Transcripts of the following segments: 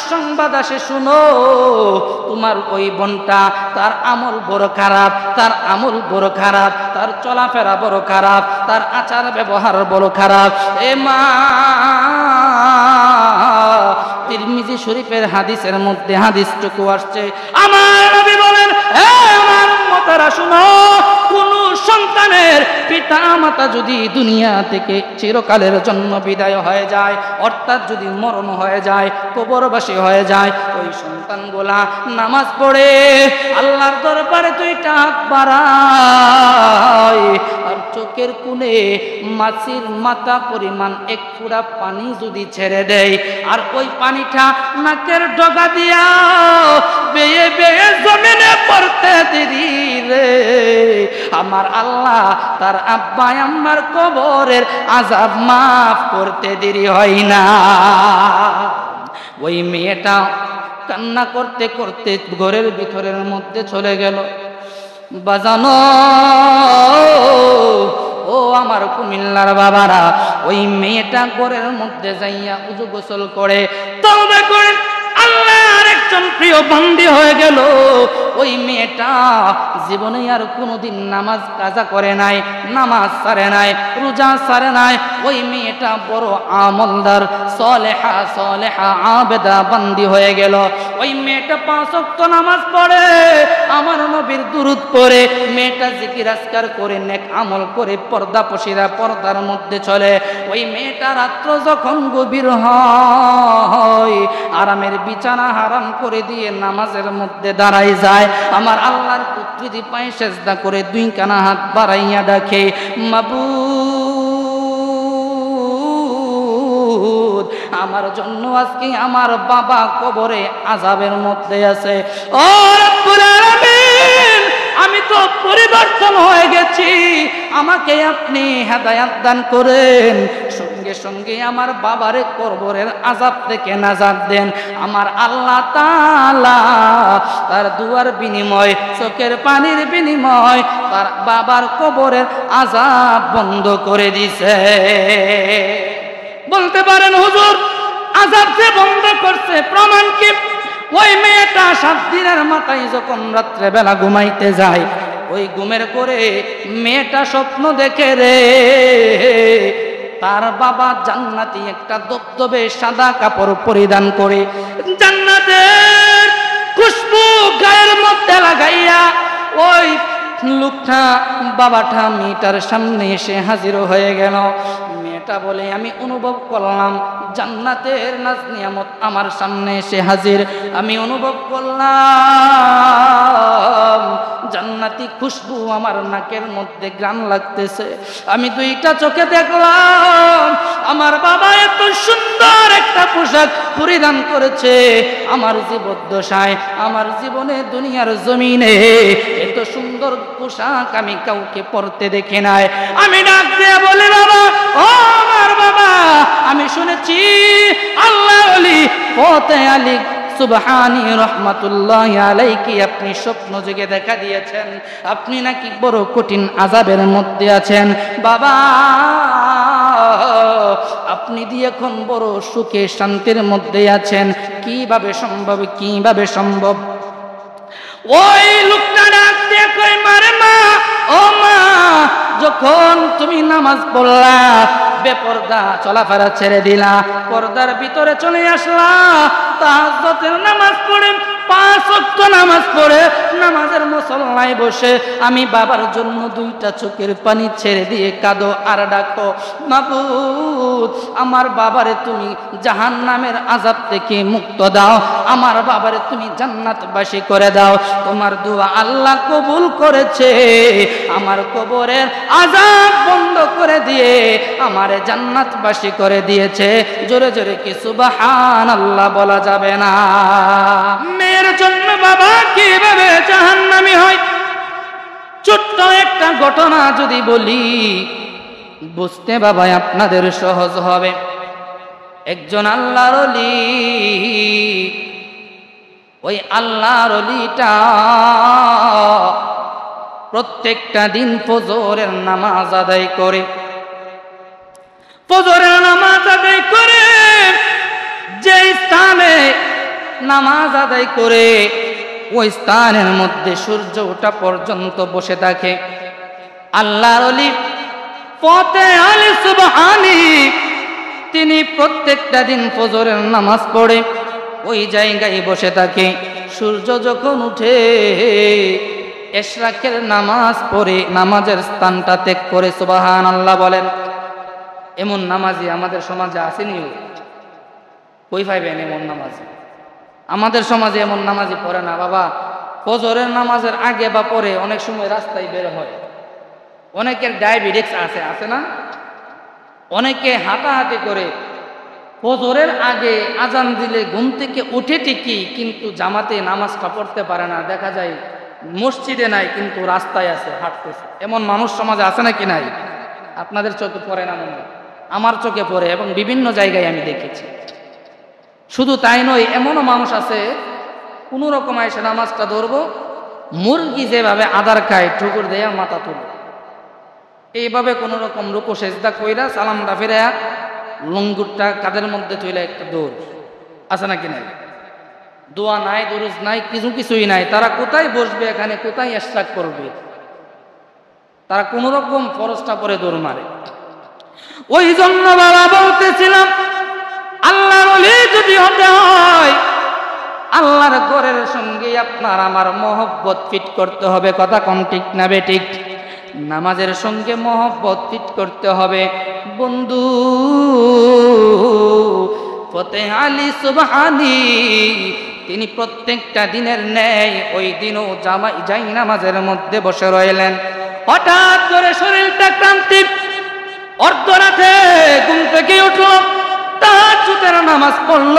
দুঃসংবাদ আসে, শুনো তোমার ওই বোনটা, তার আমল বড় খারাপ, তার আমল বড় খারাপ, তার চলাফেরা বড় খারাপ, তার আচার ব্যবহার বড় খারাপ। এ মা, তিরমিজি শরীফের হাদিসের মধ্যে হাদিসটুকু আসছে, আমার নবী বলেন, হে আমার উম্মতেরা শুনো, কোন সন্তানের পিতা মাতা যদি দুনিয়া থেকে চিরকালের জন্য বিদায় হয়ে যায়, অর্থাৎ যদি মরণ হয়ে যায়, কবরবাসী হয়ে যায়, ওই সন্তানগুলা নামাজ পড়ে আল্লাহর দরবারে দুইটা হাত বাড়ায়, আর চোখের কোণে মাছির মাথা পরিমাণ এক ফোঁটা পানি যদি ছেড়ে দেয়, আর ওই পানিটা নাকের ডগা দিয়া বেয়ে বেয়ে জমিনে পড়তে দেরি রে, আমার আল্লাহ তার আব্বা আম্মার কবরের আযাব মাফ করতে দেরি হয় না। ওই মেয়েটা কান্না করতে করতে ঘরের ভিতরের মধ্যে চলে গেল। বাজানো ও আমার কুমিল্লার বাবারা, ওই মেয়েটা ঘরের মধ্যে যাইয়া উযু গোসল করে তওবা করে আল্লাহর একজন প্রিয় বান্দি হয়ে গেল। ওই মেয়েটা জীবনে আর কোনোদিন নামাজ কাজা করে নাই, নামাজ ছাড়ে নাই, রোজা ছাড়ে নাই। ওই মেয়েটা বড় আমলদার, সলেহা সলেহা আবেদা বান্দি হয়ে গেল। ওই মেয়েটা 5 ওয়াক্ত নামাজ পড়ে, আমার নবীর দুরূদ পড়ে, মেয়েটা জিকির আজকার করে, নেক আমল করে, পর্দা পশিরা পর্দার মধ্যে চলে। ওই মেয়েটা রাত্র যখন গভীর হয়, আরামের বিছানা হারাম করে দিয়ে নামাজের মধ্যে দাঁড়াই যায়। আমার আল্লাহর পুত্রী পায়ে সেজদা করে 2 কানা হাত বাড়াইয়া ডাকে, মাবুদ আমার জন্য আজকে আমার বাবা কবরে আযাবের মধ্যে আছে। ও রব্বুল আলামিন, আমি তো পরিবর্তন হয়ে গেছি, আমাকে আপনি হেদায়েত দান করেন, সঙ্গে সঙ্গে আমার বাবারে কবরের আযাব থেকে নাজাত দেন। আমার আল্লাহ তাআলা তার দুয়ার বিনিময়, চোখের পানির বিনিময় তার বাবার কবরের আযাব বন্ধ করে দিছে। বলতে পারেন হুজুর, আযাব যে বন্ধ করছে প্রমাণ কি? ওই মেয়েটা 7 দিনের মাথায় যখন রাত্রে বেলা ঘুমাইতে যায়, ওই ঘুমের করে মেয়েটা স্বপ্ন দেখে রে, তার বাবা জান্নাতি একটা দবদবে সাদা কাপড় পরিধান করে, জান্নাতের খুশবু গায়ের মধ্যে লাগাইয়া ওই লোকটা বাবাটা মেয়েটার সামনে এসে হাজির হয়ে গেল। মেয়েটা বলে, আমি অনুভব করলাম জান্নাতের নাজ নিয়ামত আমার সামনে এসে হাজির, আমি অনুভব করলাম জান্নাতি খুশবু আমার নাকের মধ্যে ঘ্রাণ লাগতেছে, আমি 2টা চোখে দেখলাম আমার বাবা এত সুন্দর একটা পোশাক পরিধান করেছে, আমার জীবদ্দশায় আমার জীবনে দুনিয়ার জমিনে এত সুন্দর পোশাক আমি কাউকে পরতে দেখি নাই। আমি ডাক দিয়ে বলি, বাবা, ও আমার বাবা, আমি শুনেছি আল্লাহ ওলি ফতে আলী সুবহানী রহমাতুল্লাহি আলাইহি আপনি স্বপ্ন যুগে দেখা দিয়েছেন, আপনি নাকি বড় কঠিন আযাবের মধ্যে আছেন। বাবা, আপনি দিয়ে এখন বড় সুখে শান্তির মধ্যে আছেন, কিভাবে সম্ভব, কিভাবে সম্ভব? ওই লোকটা ডাক দিয়ে কই, মারে মা, ও মা, যখন তুমি নামাজ পড়লা, বেপরদা চলাফেরা ছেড়ে দিলা, পর্দার ভিতরে চলে আসলা, তাহাজ্জুদের নামাজ পড়ে 5 ওয়াক্ত নামাজ পড়ে নামাজের মুসল্লায় বসে আমি বাবার জন্য 2টা চোখের পানি ছেড়ে দিয়ে কাঁদো আর ডাকো, মাবুদ আমার বাবারে তুমি জাহান্নামের আযাব থেকে মুক্ত দাও, আমার বাবারে তুমি জান্নাতবাসী করে দাও। তোমার দোয়া আল্লাহ কবুল করেছে, আমার কবরের আযাব বন্ধ করে দিয়ে আমারে জান্নাতবাসী করে দিয়েছে। জোরে জোরে কি সুবহানাল্লাহ বলা যাবে না? মেয়ের জন্য বাবা কিভাবে জাহান্নামী হয়, ছোট্ট একটা ঘটনা যদি বলি বুঝতে বাবা আপনাদের সহজ হবে। একজন আল্লাহর ওলি, ওই আল্লাহর ওলিটা প্রত্যেকটা দিন ফজরের নামাজ আদায় করে, ফজরের নামাজ আদায় করে যে স্থানে নামাজ আদায় করে ওই স্থানের মধ্যে সূর্য ওঠা পর্যন্ত বসে থাকে। আল্লাহর ওলি ফতে আলী সুবহানী তিনি প্রত্যেকটা দিন ফজরের নামাজ পড়ে ওই জায়গায় বসে থাকে। সূর্য যখন উঠে ইশরাকের নামাজ পড়ে নামাজের স্থানটা ত্যাগ করে সুবহানাল্লাহ বলেন। এমন নামাজি আমাদের সমাজে আসেনি? কই পাইবেন এমন নামাজি? আমাদের সমাজে এমন নামাজি পড়ে না বাবা। ফজরের নামাজের আগে বা পরে অনেক সময় রাস্তায় বের হয়। অনেকের ডায়াবেটিস আছে না? অনেকে হাঁটাহাঁটি করে ফজরের আগে আজান দিলে ঘুম থেকে উঠে ঠিকই, কিন্তু জামাতে নামাজটা পড়তে পারে না। দেখা যায় মসজিদে নাই কিন্তু রাস্তায় আছে, হাঁটতেছে। এমন মানুষ সমাজে আছে নাকি নাই? আপনাদের চোখে পড়ে না মনে হয়? আমার চোখে পড়ে এবং বিভিন্ন জায়গায় আমি দেখেছি। শুধু তাই নয়, এমনও মানুষ আছে কোনো রকম এসে নামাজটা ধরবো, মুরগি যেভাবে আদার খায় ঠুকুর দেয়া মাথা তুলে এইভাবে কোনো রকম রুকু সেজদা কইরা সালামটা ফিরে লঙ্গুরটা কাদের মধ্যে তুলে একটা দৌড় আছে নাকি নাই? দোয়া নাই, দুরুজ নাই, কিছুই নাই। তারা কোথায় বসবে, এখানে কোথায় ইশরাক করবে, তারা কোন রকম ফরজটা পরে দৌড় মারে। ওই জন্য বাবা বলতেছিলাম, আল্লাহর ওলি যদি হতে হয় আল্লাহর ঘরের সঙ্গে আপনার আমার মহব্বত ফিট করতে হবে। কথা কোন ঠিক না বেঠিক? নামাজের সঙ্গে মহব্বত ফিট করতে হবে। বন্ধু ফতে আলী সুবহানী তিনি প্রত্যেকটা দিনের ন্যায় ওই দিনও যাই নামাজের মধ্যে বসে রইলেন। হঠাৎ করে শরীরটা ক্লান্তি, অর্ধরাতে ঘুম থেকে উঠল, তাহাজ্জুদের নামাজ পড়ল,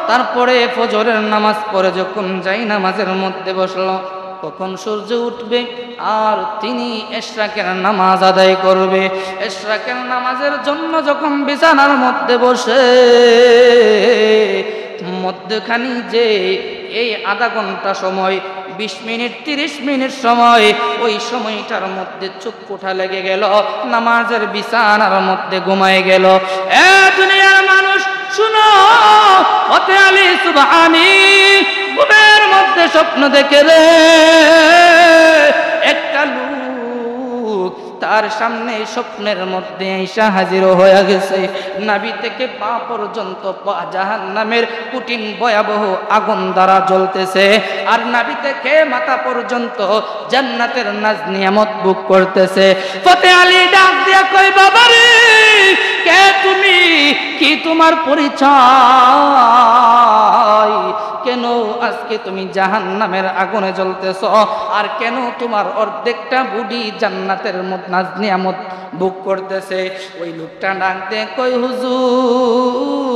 তারপরে ফজরের নামাজ পড়ে যখন যাই নামাজের মধ্যে বসলো, কখন সূর্য উঠবে আর তিনি ইশরাকের নামাজ আদায় করবে। ইশরাকের নামাজের জন্য যখন বিছানার মধ্যে বসে মধ্যখানি যে এই আধা ঘন্টা সময় 20 মিনিট 30 মিনিট সময়, ওই সময়টার মধ্যে চোখ কোঠা লেগে গেল, নামাজের বিছানার মধ্যে ঘুমায় গেল। এ দুনিয়ার মানুষ শুনো, ফতে আলী সুবহানী ঘুমের মধ্যে স্বপ্ন দেখে রে একটা লোক তার সামনে স্বপ্নের মধ্যে ঈশা হাজির হয়ে গেছে। নাভি থেকে পা পর্যন্ত জাহান্নামের কঠিন ভয়াবহ আগুন দ্বারা জ্বলতেছে, আর নাভি থেকে মাথা পর্যন্ত জান্নাতের নাজ নিয়ামত ভোগ করতেছে। ফতে আলী ডাক দিয়া কই, বাবারে কে তুমি, কি তোমার পরিচয়, কেন আজকে তুমি জাহান্নামের আগুনে জ্বলতেছ, আর কেন তোমার অর্ধেকটা বুড়ি জান্নাতের নাজ নিয়ামত ভোগ করতেছে? ওই লোকটা ডাক দিয়ে কই, হুজুর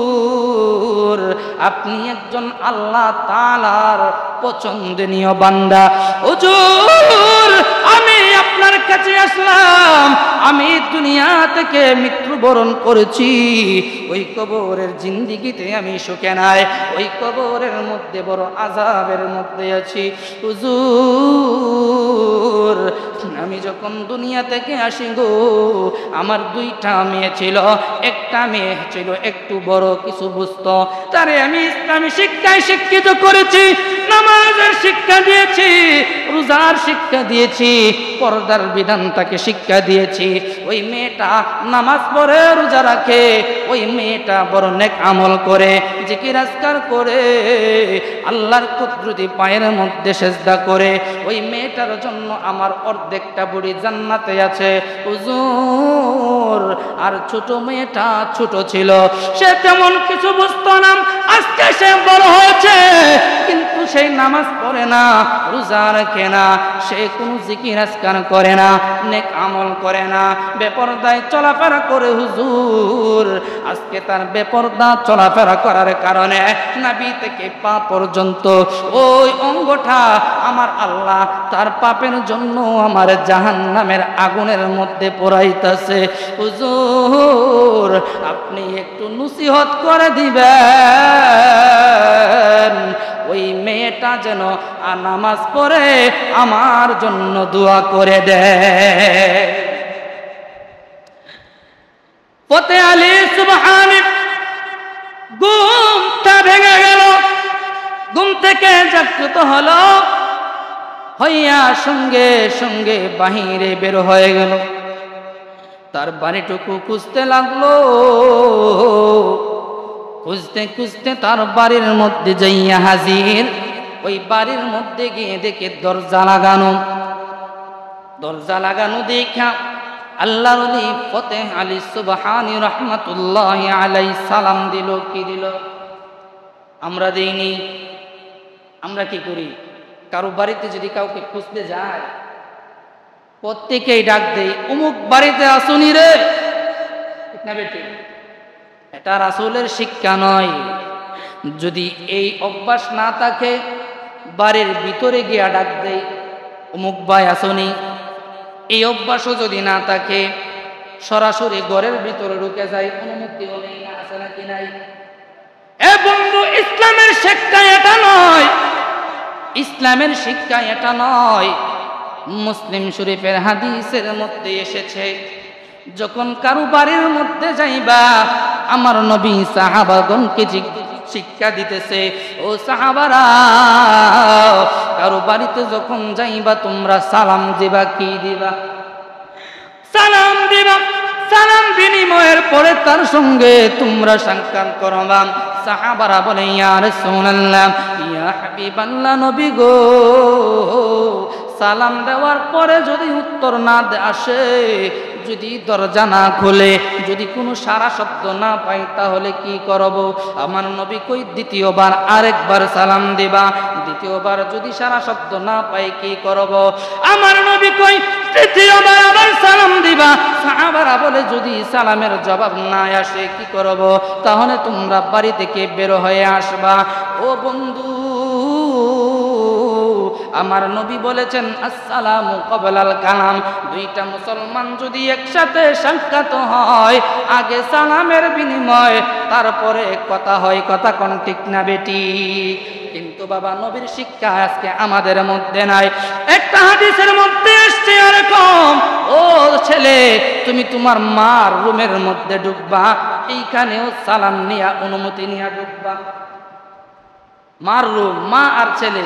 আপনি একজন আল্লাহ তাআলার পছন্দনীয় বান্দা। হুজুর আমি আপনার কাছে আসলাম, আমি দুনিয়া থেকে মৃত্যুবরণ করেছি, ওই কবরের জিন্দেগিতে আমি সুখে নাই, ওই কবরের মধ্যে বড় আযাবের মধ্যে আছি। হুজুর আমি যখন দুনিয়া থেকে আসি গো, আমার 2টা মেয়ে ছিল, একটা মেয়ে ছিল একটু বড়, কিছু বুঝতো, তারে আমি ইসলামী শিক্ষায় শিক্ষিত করেছি, নামাজের শিক্ষা দিয়েছি, রোজার শিক্ষা দিয়েছি, পর্দার বিধান তাকে শিক্ষা দিয়েছি। ওই মেয়েটা নামাজ পড়ে রোজা রাখে, ওই মেয়েটা বড় নেক আমল করে, জিকির আজকার করে, আল্লাহর কুদরতি পায়ের মধ্যে সেজদা করে। ওই মেয়েটার জন্য আমার অর্ধেকটা বুড়ি জান্নাতে আছে। হুজুর আর ছোট মেয়েটা ছোট ছিল, সে তেমন কিছু বুঝতো না, আজকে সে বড় হয়েছে কিন্তু সেই নামাজ পড়ে না, রোজা রাখে না, সে কোনো জিকির আজকার করে না, নেক আমল করে না, বেপরদায় চলাফেরা করে। হুজুর আজকে তার বেপরদা চলাফেরা করার কারণে নাভি থেকে পা পর্যন্ত ওই অঙ্গটা আমার আল্লাহ তার পাপের জন্য আমার জাহান্নামের আগুনের মধ্যে পোড়াইতেছে। হুজুর আপনি একটু নসিহত করে দিবেন, ওই মেয়েটা যেন নামাজ পড়ে আমার জন্য দোয়া করে দেয়। ফতে আলী সুবহানী ঘুমটা ভেঙে গেল, থেকে জাগ্রত হলো, হইয়া সঙ্গে সঙ্গে বাহিরে বের হয়ে গেল। তার বাড়িটুকু খুঁজতে লাগলো। খুঁজতে খুঁজতে তার বাড়ির মধ্যে যাইয়া হাজির। ওই বাড়ির মধ্যে গিয়ে দেখে দরজা লাগানো। দরজা লাগানো দেখা আল্লাহর ওলি ফতেহ আলী সুবহানী রাহমাতুল্লাহি আলাইহি সালাম দিল। কি দিল? আমরা দেইনি। আমরা কি করি? কারো বাড়িতে যদি কাউকে খুঁজতে যায়, প্রত্যেকেই ডাক দেই, অমুক বাড়িতে আসুনি রে, ঠিক না বেটি? এটা রাসূলের শিক্ষা নয়। যদি এই অভ্যাস না থাকে, বাড়ির ভিতরে গিয়া ডাক দেই, অমুক ভাই আসুনি। এই অভ্যাসও যদি না থাকে, সরাসরি ঘরের ভিতরে ঢুকে যায়, অনুমতিও নেই, না আছে নাকি নাই? এ বন্ধু, ইসলামের শিক্ষা এটা নয়। ইসলামের শিক্ষা এটা নয়। মুসলিম শরীফের হাদিসের মধ্যে এসেছে, যখন কারো বাড়ির মধ্যে যাইবা, আমার নবী সাহাবাগণকে শিক্ষা দিতেছে, ও সাহাবারা, কারো বাড়িতে যখন যাইবা তোমরা সালাম দিবা। কি দিবা? সালাম দিবা। সালাম বিনিময়ের পরে তার সঙ্গে তোমরা সাক্ষাৎ করবা। সাহাবারা বলে, ইয়া রাসূলুল্লাহ, ইয়া হাবিবাল্লাহ, নবী গো, সালাম দেওয়ার পরে যদি উত্তর না আসে, যদি দরজা না খোলে, যদি কোনো সারা শব্দ না পাই, তাহলে কি করব? আমার নবী কই, দ্বিতীয়বার আরেকবার সালাম দিবা। দ্বিতীয়বার যদি সারা শব্দ না পাই, কি করব? আমার নবী কই, তৃতীয়বার আবার সালাম দিবা। সাহাবারা বলে, যদি সালামের জবাব না আসে কি করব? তাহলে তোমরা বাড়ি থেকে বের হয়ে আসবা। ও বন্ধু, আমার নবী বলেছেন, আসসালামু ক্বাবলাল কালাম। দুইটা মুসলমান যদি একসাথে সাক্ষাৎ হয়, আগে সালামের বিনিময়, তারপরে কথা হয়। কথা কোন ঠিক না বেটি? কিন্তু বাবা, নবীর শিক্ষা আজকে আমাদের মধ্যে নাই। একটা হাদিসের মধ্যে আসছে এরকম, ও ছেলে, তুমি তোমার মার রুমের মধ্যে ঢুকবা, এইখানেও সালাম নিয়া, অনুমতি নিয়া ঢুকবা। মার রুম, মা আর ছেলে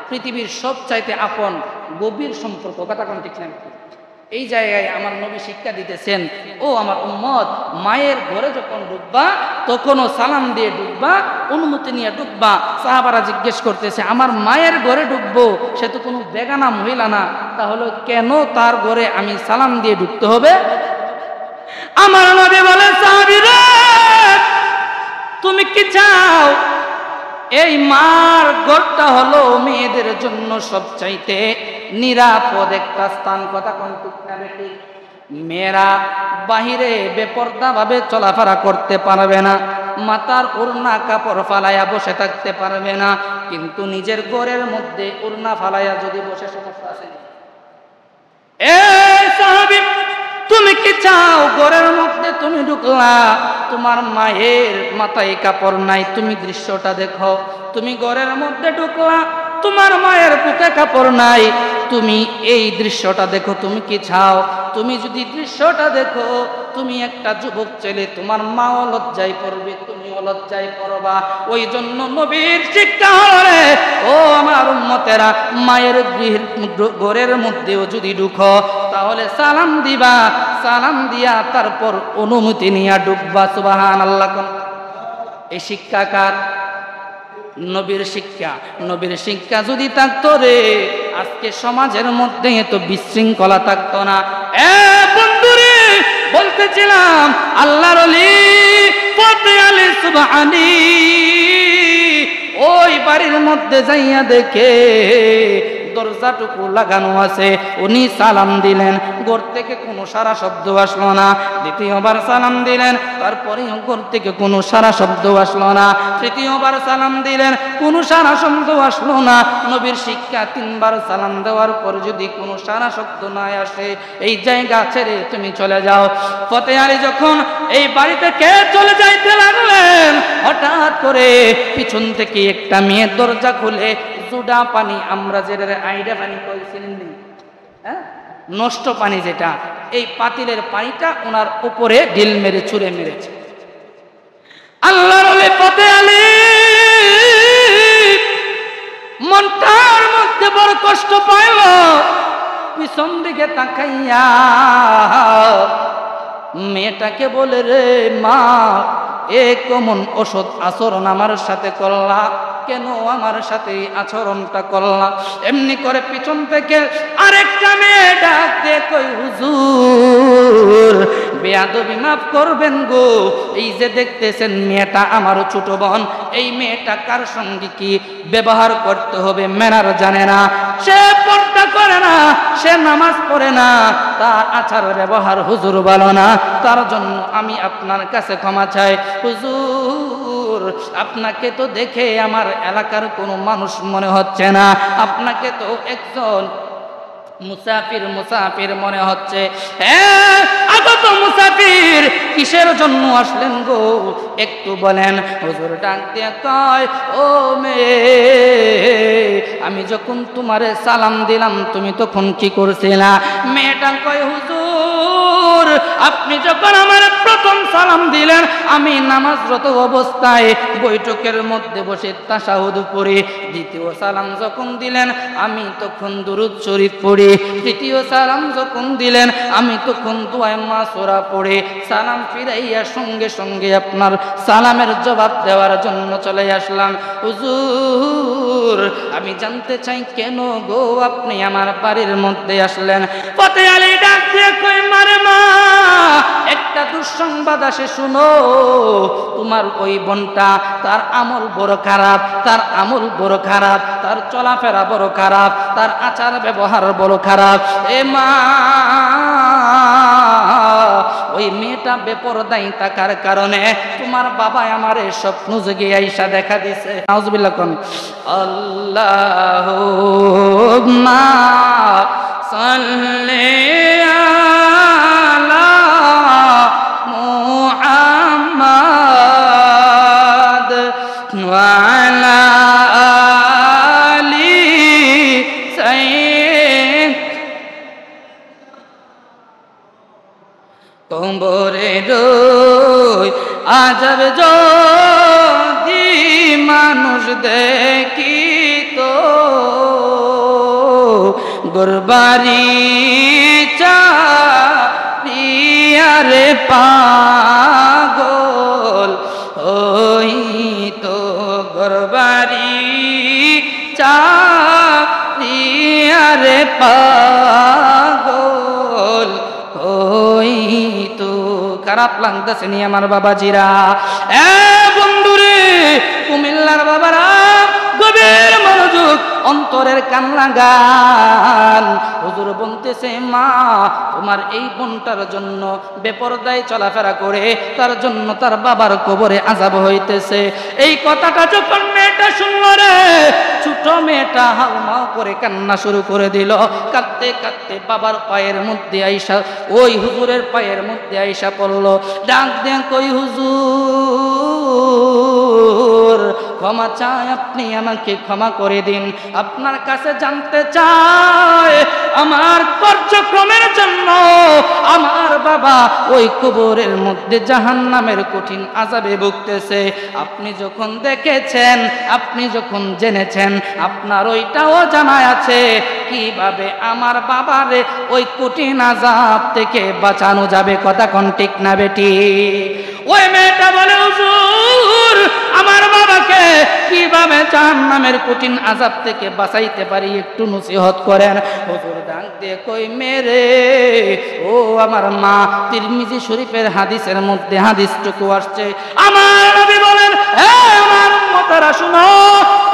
পৃথিবীর সবচাইতে আপন, গভীর সম্পর্ক। কথা কোন ঠিক না? এই জায়গায় আমার নবী শিক্ষা দিতেছেন, ও আমার উম্মত, মায়ের ঘরে যখন ঢুকবা, তখনও সালাম দিয়ে ঢুকবা, অনুমতি নিয়ে ঢুকবা। সাহাবারা জিজ্ঞেস করতেছে, আমার মায়ের ঘরে ঢুকবো, সে তো কোনো বেগানা মহিলা না, তাহলে কেন তার ঘরে আমি সালাম দিয়ে ঢুকতে হবে? আমার নবী বলে, সাহাবীরা, তুমি কি চাও? এই মার ঘরটা হলো মেয়েদের জন্য সবচাইতে নিরাপদ একটা স্থান। কথা কোন ঠিক না বেটি? মেয়েরা বাহিরে বেপর্দা ভাবে চলাফেরা করতে পারবে না, মাথার ওড়না কাপড় ফালাইয়া বসে থাকতে পারবে না, কিন্তু নিজের ঘরের মধ্যে ওড়না ফালাইয়া যদি বসে, সমস্যা আছে? এ সাহাবী, তুমি কি চাও ঘরের মধ্যে তুমি ঢুকলা, তোমার মায়ের মাথায় কাপড় নাই, তুমি দৃশ্যটা দেখো। তুমি ঘরের মধ্যে ঢুকলা, তোমার মায়ের বুকে কাপড় নাই, তুমি এই দৃশ্যটা দেখো। তুমি কি চাও? তুমি যদি দৃশ্যটা দেখো, তুমি একটা যুবক ছেলে, তোমার মাও লজ্জায় পড়বে, তুমিও লজ্জায় পড়বা। ওই জন্য নবীর শিক্ষা হলে, ও আমার উম্মতেরা, মায়ের ঘরের মধ্যেও যদি ঢুকো, তাহলে সালাম দিবা। সালাম দিয়া তারপর অনুমতি নিয়ে ঢুকবা। সুবহানাল্লাহ। এই শিক্ষা কার? নবীর শিক্ষা। নবীর শিক্ষা যদি থাকতো রে, আজকে সমাজের মধ্যে এত বিশৃঙ্খলা থাকতো না। এ বন্ধুরে, বলতেছিলাম, আল্লাহর ওলি ফতেহ আলী সুবহানী ওই বাড়ির মধ্যে যাইয়া দেখে দরজাটুকু লাগানো আছে। উনি সালাম দিলেন, ঘর থেকে কোনো সারা শব্দ আসলো না। দ্বিতীয়বার সালাম দিলেন, তারপরেও ঘর থেকে কোনো সারা শব্দ আসলো না। তৃতীয়বার সালাম দিলেন, কোনো সারা শব্দ আসলো না। নবীর শিক্ষা, তিনবার সালাম দেওয়ার পর যদি কোনো সারা শব্দ না আসে, এই জায়গা ছেড়ে তুমি চলে যাও। ফতেহ আলী যখন এই বাড়ি থেকে চলে যাইতে লাগলেন, হঠাৎ করে পিছন থেকে একটা মেয়ে দরজা খুলে সুডা পানি, আমরা যেটা আইডা পানি কইছিলেন, হ্যাঁ, নষ্ট পানি যেটা, এই পাতিলের পানিটা ওনার উপরে ঢিল মেরে ছুঁড়ে মেরেছে। আল্লাহর ওলি ফতেহ আলী কষ্ট পাইল পিছন দিকে তাকাইয়া মেয়েটাকে বলে, রে মা, এ কেমন অসৎ আচরণ আমার সাথে করলা, কেন আমার সাথে এই আচরণটা করলা? এমনি করে পিছন থেকে আরেকটা মেয়ে ডাক দিয়ে কই, হুজুর বেয়াদবি মাফ করবেন গো, এই যে দেখতেছেন মেয়েটা আমারও ছোট বোন, এই মেয়েটা কার সঙ্গে কি ব্যবহার করতে হবে ম্যানার জানে না, সে পর্দা করে না, সে নামাজ পড়ে না, তার আচার ব্যবহার হুজুর ভালো না, তার জন্য আমি আপনার কাছে ক্ষমা চাই। হুজুর আপনাকে তো দেখে আমার এলাকার কোনো মানুষ মনে হচ্ছে না, আপনাকে তো একজন মুসাফির মনে হচ্ছে। হ্যাঁ আগত মুসাফির, কিসের জন্য আসলেন গো একটু বলেন? হুজুর ডাক দিয়ে কয়, ও মেয়ে, আমি যখন তোমারে সালাম দিলাম তুমি তখন কি করছিলা? মেয়েটা কয়, হুজুর আপনি যখন আমার প্রথম সালাম দিলেন আমি নামাজরত অবস্থায় বৈঠকের মধ্যে বসে তাশাহুদ পড়ি, দ্বিতীয় সালাম যখন দিলেন আমি তখন দুরূদ শরীফ পড়ি, তৃতীয় সালাম যখন দিলেন আমি তখন দুআয়ে মাসুরা পড়ে সালাম ফিরাইয়া সঙ্গে সঙ্গে আপনার সালামের জবাব দেওয়ার জন্য চলে আসলাম। হুজুর আমি জানতে চাই কেন গো আপনি আমার বাড়ির মধ্যে আসলেন? ফতে আলী ডাক দিয়ে কই, মারে মা, একটা দুঃসংবাদ আসে শুনো, তোমার ওই বোনটা, তার আমল বড় খারাপ, তার আমল বড় খারাপ, তার চলাফেরা বড় খারাপ, তার আচার ব্যবহার বড় খারাপ। এ মা, ওই মেয়েটা বেপরদাই থাকার কারণে তোমার বাবা আমার স্বপ্ন জেগে আইসা দেখা দিছে। নাউজুবিল্লাহ কোন আল্লাহুম্মা সাল্লি আলা মুহাম্মাদ ওয়া আলা আলি সাইয়্যিদ। কবরের আযাব যদি মানুষ দেখিত, গোরবারি চারিয়ারে পাগল হইতো, গোরবারি চারিয়ারে পাগল হইতো। খারাপ লাগতেছে নি আমার বাবাজিরা? এ বন্ধুরে, কুমিল্লার বাবারা গভীর মনোযোগ, অন্তরের কান লাগান। হুজুর বলতেছে, মা তোমার এই বোনটার জন্য বেপরদায় চলাফেরা করে তার জন্য তার বাবার কবরে আযাব হইতেছে। এই কথাটা যখন মেয়েটা শুনল রে, ছোট মেয়েটা হাউমাউ করে কান্না শুরু করে দিল। কাঁদতে কাঁদতে বাবার পায়ের মধ্যে আইসা, ওই হুজুরের পায়ের মধ্যে আইসা পড়ল। ডাক দেন কই, হুজুর ক্ষমা চাই, আপনি আমাকে ক্ষমা করে দিন। আপনার কাছে জানতে চাই আমার কার্যক্রমের জন্য আমার বাবা ওই কবরের মধ্যে জাহান্নামের কঠিন আযাবে ভুগতেছে। আপনি যখন দেখেছেন, আপনি যখন জেনেছেন, আপনার ওইটাও জানা আছে কিভাবে আমার বাবারে ওই কঠিন আযাব থেকে বাঁচানো যাবে। কথা কোন ঠিক না বেটি? ওই মেয়েটা বলে, হুজুর আমার বাবাকে কিভাবে জাহান্নামের কঠিন আযাব থেকে বাঁচাইতে পারি একটু নসিহত করেন। হুজুর ডাক দিয়ে কই, মেরে ও আমার মা, তিরমিজি শরীফের হাদিসের মধ্যে হাদিসটুকু আসছে। আমার নবী বলেন, হে আমার উম্মতেরা শুনো,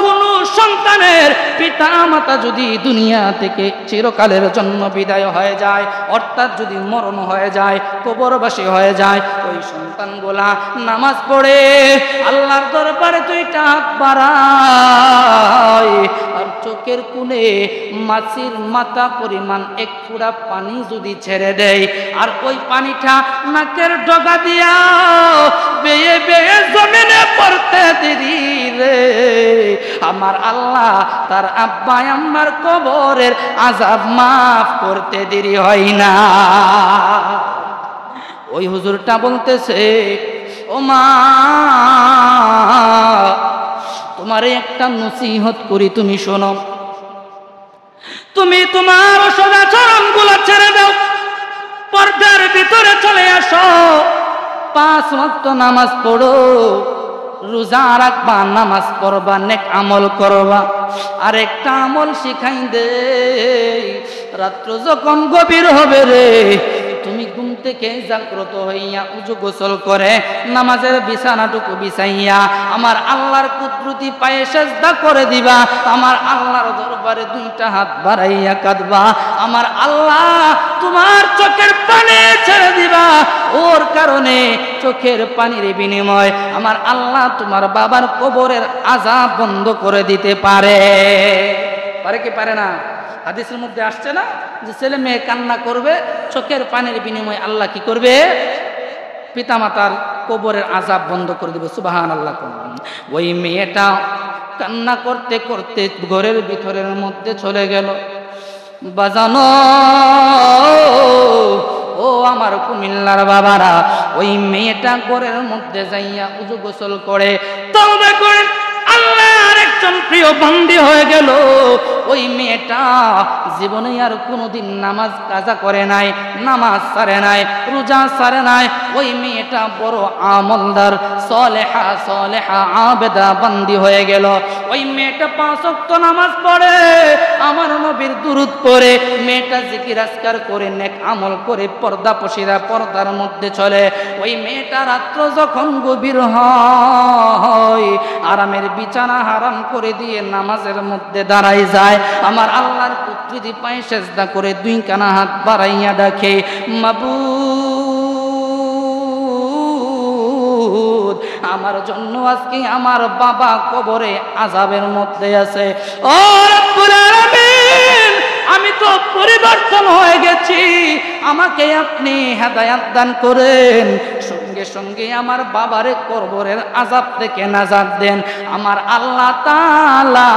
কোন সন্তানের পিতা মাতা যদি দুনিয়া থেকে চিরকালের জন্য বিদায় হয়ে যায়, অর্থাৎ যদি মরণ হয়ে যায়, কবরবাসী হয়ে যায়, ওই সন্তানগুলা নামাজ পড়ে আল্লাহর দরবারে দুইটা হাত বাড়ায় আর চোখের কোণে মাছির মাথা পরিমাণ এক ফোঁটা পানি যদি ছেড়ে দেয়, আর ওই পানিটা নাকের ডগা দিয়া বেয়ে বেয়ে জমিনে পড়তে দেরি রে, আমার আল্লাহ তার আব্বা আম্মার কবরের আযাব মাফ করতে দেরি হয় না। ওই হুজুরটা বলতেছে, ও মা তোমারে একটা নসিহত করি, তুমি শোনো। তুমি তোমার সদাচরণগুলো ছেড়ে দাও, পর্দার ভিতরে চলে আসো, 5 ওয়াক্ত নামাজ পড়ো, রোজা রাখবা, নামাজ পড়বা, নেক আমল করবা। আর একটা আমল শিখাই দে, রাত্র যখন গভীর হবে রে, তুমি ঘুম থেকে জাগ্রত হইয়া উজু গোসল করে নামাজের বিছানাটুকু বিছাইয়া আমার আল্লাহর কুদরতি পায়ে সেজদা করে দিবা, আমার আল্লাহর দরবারে 2টা হাত বাড়াইয়া কাঁদবা, আমার আল্লাহ তোমার চোখের পানি ছেড়ে দিবা। ওর কারণে চোখের পানির বিনিময় আমার আল্লাহ তোমার বাবার কবরের আযাব বন্ধ করে দিতে পারে। পারে কি পারে না? হাদিসের মধ্যে আসছে না যে ছেলে মেয়ে কান্না করবে, চোখের পানির বিনিময়ে আল্লাহ কি করবে? পিতামাতার কবরের আযাব বন্ধ করে দিবে। সুবহানাল্লাহ। ওই মেয়েটা কান্না করতে করতে ঘরের ভিতরের মধ্যে চলে গেল। বাজানো ও আমার কুমিল্লার বাবারা, ওই মেয়েটা ঘরের মধ্যে যাইয়া উজু গোসল করে তওবা করে আল্লাহর একজন প্রিয় বান্দি হয়ে গেল। ওই মেয়েটা জীবনে আর কোনোদিন নামাজ কাজা করে নাই, নামাজ ছাড়ে নাই, রোজা ছাড়ে নাই। ওই মেয়েটা বড় আমলদার, সলেহা সলেহা আবেদা বান্দি হয়ে গেল। ওই মেয়েটা 5 ওয়াক্ত নামাজ পড়ে, আমার নবীর দুরূদ পড়ে, মেয়েটা জিকির আজকার করে, নেক আমল করে, পর্দা পশিরা পর্দার মধ্যে চলে। ওই মেয়েটা রাত্র যখন গভীর হয়, আরামের বিছানা হারাম করে দিয়ে নামাজের মধ্যে দাঁড়াই যায়, আমার আল্লাহর কুদরতি পায়ে সেজদা করে 2 কানা হাত বাড়াইয়া ডাকে, মাবুদ আমার জন্য আজকে আমার বাবা কবরে আযাবের মধ্যে আছে। ও রব্বুল আলামিন, আমি তো পরিবর্তন হয়ে গেছি, আমাকে আপনি হেদায়েত দান করেন, সঙ্গে সঙ্গে আমার বাবারে কবরের আযাব থেকে নাজাত দেন। আমার আল্লাহ তাআলা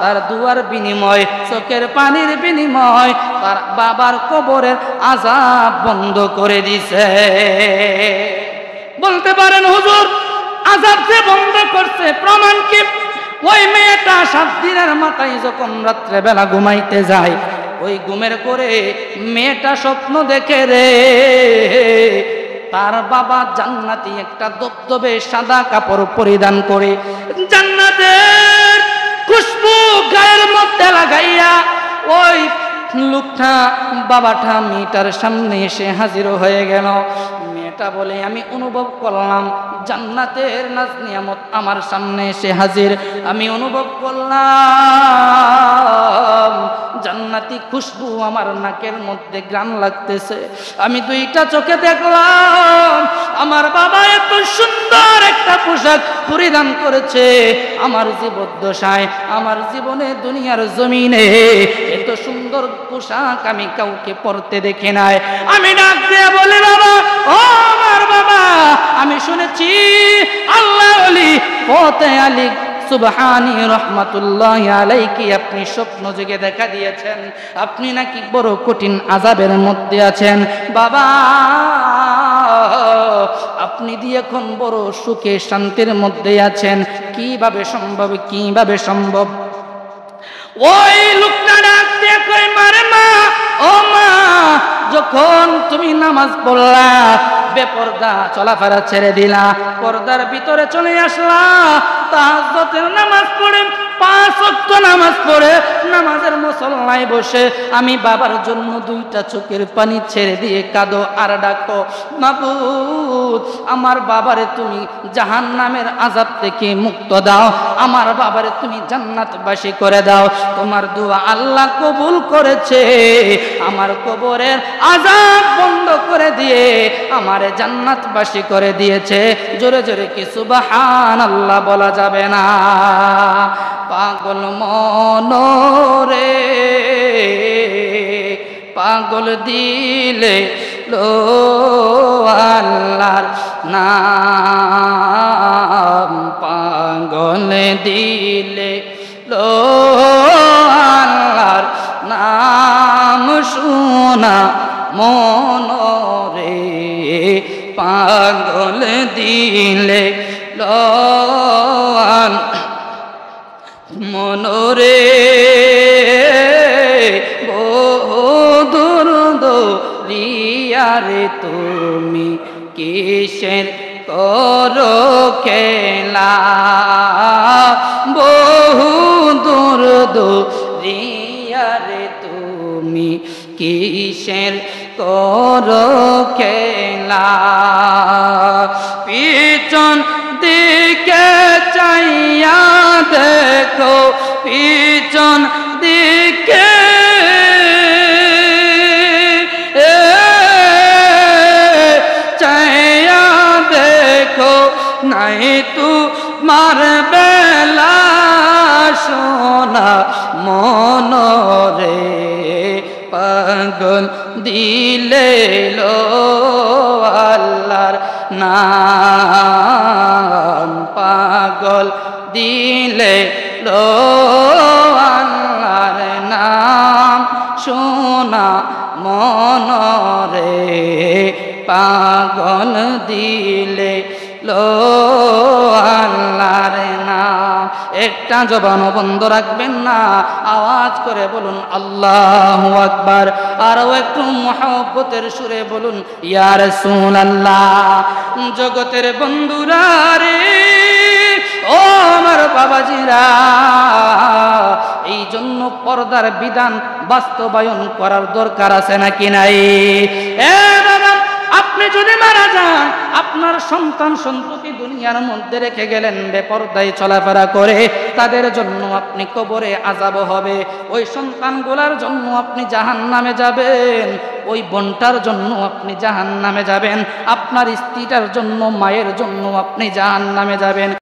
তার দুয়ার বিনিময়, চোখের পানির বিনিময় তার বাবার কবরের আযাব বন্ধ করে দিছে। বলতে পারেন হুজুর আযাব যে বন্ধ করছে প্রমাণ কি? ওই মেয়েটা 7 দিনের মাথায় যখন রাত্রে বেলা ঘুমাইতে যায়, ওই ঘুমের করে মেয়েটা স্বপ্ন দেখে রে, তার বাবা জান্নাতি একটা দবদবে সাদা কাপড় পরিধান করে, জান্নাতের খুশবু গায়ের মধ্যে লাগাইয়া ওই লোকটা বাবাটা মেয়েটার সামনে এসে হাজির হয়ে গেল। মেয়েটা বলে, আমি অনুভব করলাম জান্নাতের নাজ নিয়ামত আমার সামনে এসে হাজির, আমি অনুভব করলাম জান্নাতি খুশবু আমার নাকের মধ্যে ঘ্রাণ লাগতেছে, আমি 2টা চোখে দেখলাম আমার বাবা এত সুন্দর একটা পোশাক পরিধান করেছে, আমার জীবদ্দশায় আমার জীবনে দুনিয়ার জমিনে এত সুন্দর পোশাক আমি কাউকে পরতে দেখি নাই। আমি ডাক দিয়ে বলি, বাবা ও আমার বাবা, আমি শুনেছি আল্লাহ ওলি ফতে আলী সুবহানী রহমাতুল্লাহি আলাইহি আপনি স্বপ্ন যুগে দেখা দিয়েছেন, আপনি নাকি বড় কঠিন আযাবের মধ্যে আছেন। বাবা আপনি দিয়ে এখন বড় সুখে শান্তির মধ্যে আছেন, কিভাবে সম্ভব, কিভাবে সম্ভব? ওই লোকটা ডাক দিয়ে কই, মারে মা, ও মা, যখন তুমি নামাজ পড়লা, বেপরদা চলাফেরা ছেড়ে দিলা, পর্দার ভিতরে চলে আসলা, তাহাজ্জুদের নামাজ পড়ে 5 ওয়াক্ত নামাজ পড়ে নামাজের মুসল্লায় বসে আমি বাবার জন্য 2টা চোখের পানি ছেড়ে দিয়ে কাঁদো আর ডাকো, মাবুদ আমার বাবারে তুমি জাহান্নামের আযাব থেকে মুক্ত দাও, আমার বাবারে তুমি জান্নাতবাসী করে দাও। তোমার দোয়া আল্লাহ কবুল করেছে, আমার কবরের আযাব বন্ধ করে দিয়ে আমারে জান্নাতবাসী করে দিয়েছে। জোরে জোরে কি সুবহানাল্লাহ বলা যাবে না? পাগল মনরে পাগল দিলে লো আল্লাহর নাম, পাগল দিলে লো আল্লাহর নাম শোনা মনরে, পাগল দিলে লো মনরে রে তুমি কিসের করো খেলা বহু দূর দূরিয়া রে তুমি কিসের করো খেলা পিছন দিকে চাইয়া দেখো পিছন দিকে চাইয়া দেখো নাই তোমার বেলা সোনা মনরে পাগল দিলে লো আল্লাহর নাম পাগল দিলে লো আল্লাহর নাম সোনা মনরে পাগল দিলে লো আল্লাহর নাম। একটা জবানও বন্ধ রাখবেন না, আওয়াজ করে বলুন আল্লাহু আকবার। আরো একটু মহব্বতের সুরে বলুন ইয়া রাসূলুল্লাহ। জগতের বন্ধুরা রে ও আমার বাবাজিরা, এই জন্য পর্দার বিধান বাস্তবায়ন করার দরকার আছে নাকি নাই? বাবা, আপনি যদি মারা যান, আপনার সন্তান সন্ততি দুনিয়ার মধ্যে রেখে গেলেন বেপরদায় চলাফেরা করে, তাদের জন্য আপনি কবরে আযাব হবে। ওই সন্তানগুলার জন্য আপনি জাহান্নামে যাবেন, ওই বোনটার জন্য আপনি জাহান্নামে যাবেন, আপনার স্ত্রীটার জন্য মায়ের জন্য আপনি জাহান্নামে যাবেন।